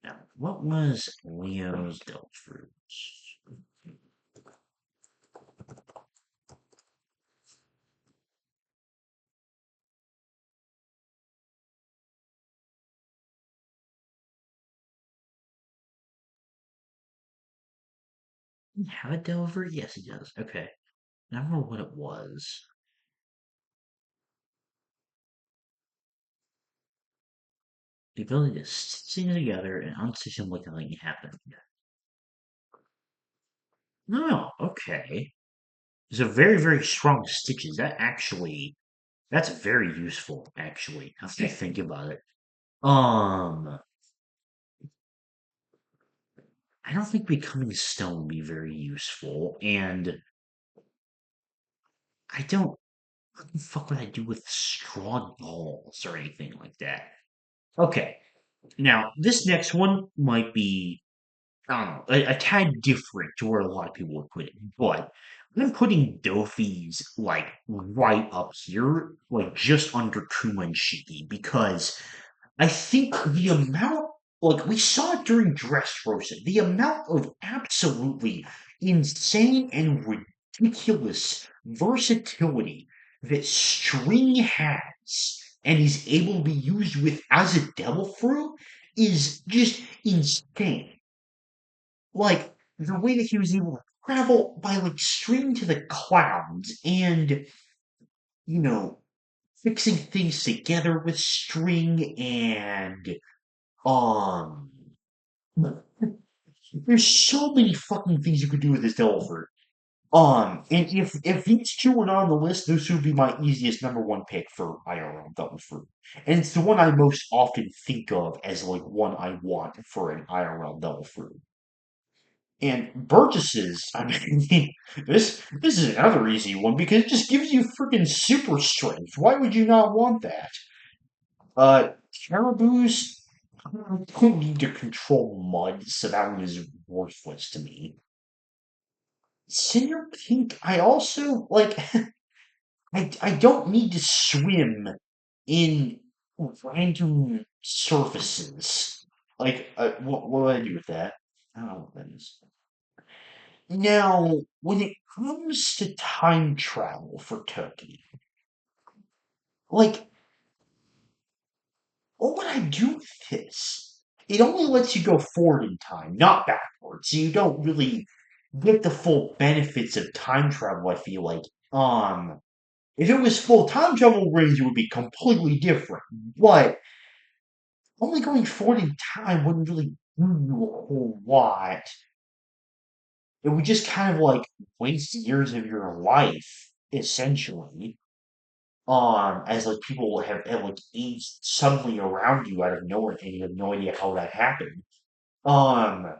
Now, what was Leo's devil fruits? Did he have a devil fruit? Yes, he does. Okay. I don't remember what it was. The ability to stitch things together and unstitch them like nothing happened. No, okay. It's a very, very strong stitches. That's very useful, actually, now that I think about it. Um, I don't think becoming stone would be very useful, and I don't, what the fuck would I do with straw dolls or anything like that? Okay, now this next one might be, I don't know, a tad different to where a lot of people would put it, but I'm putting Dofi's like right up here, like just under Kuma and Shiki, because I think the amount, like we saw it during Dressrosa, the amount of absolutely insane and ridiculous versatility that String has and is able to be used with as a devil fruit is just insane. Like the way that he was able to travel by like String to the clouds and, you know, fixing things together with String and um, there's so many fucking things you could do with this Delver. And if these two were not on the list, those would be my easiest number one pick for IRL Double Fruit. And it's the one I most often think of as like one I want for an IRL Double Fruit. And Burgess's, I mean, this is another easy one because it just gives you freaking super strength. Why would you not want that? Uh, Caribou's don't need to control mud, so that one is worthless to me. Cinder Pink, I also like. I don't need to swim in random surfaces. Like, what do I do with that? I don't know what that is. Now, when it comes to time travel for Turkey, like, what would I do with this? It only lets you go forward in time, not backwards. So you don't really get the full benefits of time travel, I feel like. If it was full time travel range, it would be completely different. But only going forward in time wouldn't really do you a whole lot. It would just kind of like waste years of your life, essentially. As like people have like aged suddenly around you out of nowhere and you have no idea how that happened. Um,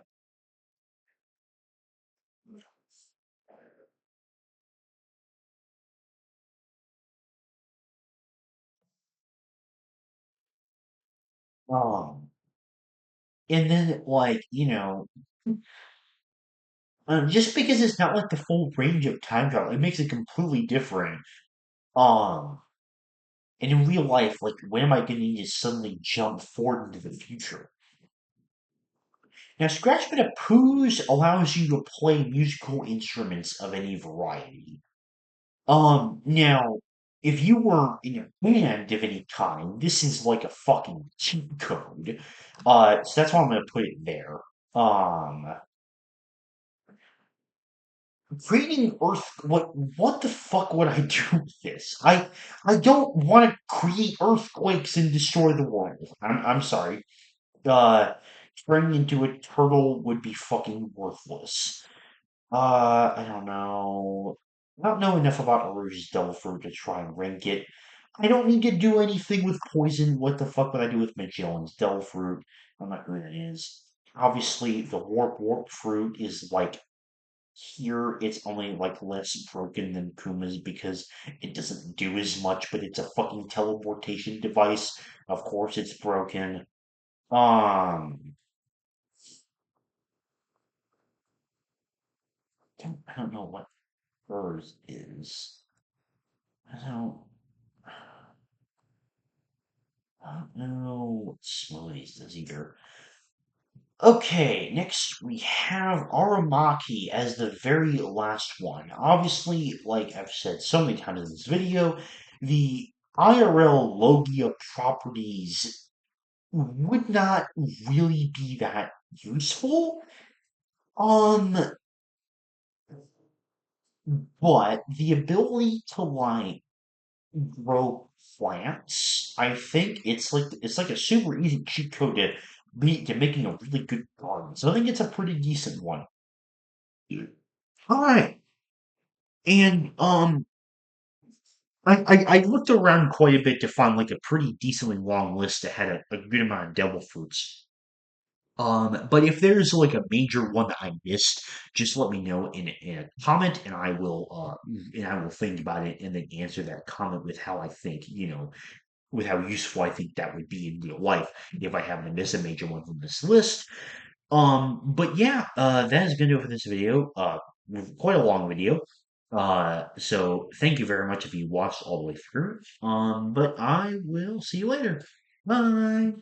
um, and then like, just because it's not like the full range of time travel, it makes it completely different. Um, and in real life, like, when am I going to need to suddenly jump forward into the future? Now, Scratch Bit Poos allows you to play musical instruments of any variety. Now, if you were in a band of any kind, this is like a fucking cheat code. So that's why I'm gonna put it there. Um, creating Earth, what the fuck would I do with this? I don't want to create earthquakes and destroy the world. I'm sorry. Uh, turning into a turtle would be fucking worthless. I don't know. I don't know enough about Rouge's Devil Fruit to try and rank it. I don't need to do anything with poison. What the fuck would I do with Magellan's Devil Fruit? I'm not who that is. Obviously, the warp fruit is like here. It's only like less broken than Kuma's because it doesn't do as much, but it's a fucking teleportation device. Of course, it's broken. Um, I don't know what hers is. I don't. I don't know what Smoothies does either. Okay, next we have Aramaki as the very last one. Obviously, like I've said so many times in this video, the IRL Logia properties would not really be that useful. Um, but the ability to like grow plants, I think it's like a super easy cheat code to making a really good garden. So I think it's a pretty decent one. All right. And I looked around quite a bit to find like a pretty decently long list that had a good amount of devil fruits. But if there's like a major one that I missed, just let me know in a comment, and I will think about it and then answer that comment with how I think, with how useful I think that would be in real life if I happen to miss a major one from this list. But yeah, that is gonna do it for this video. Quite a long video. So thank you very much if you watched all the way through. But I will see you later. Bye.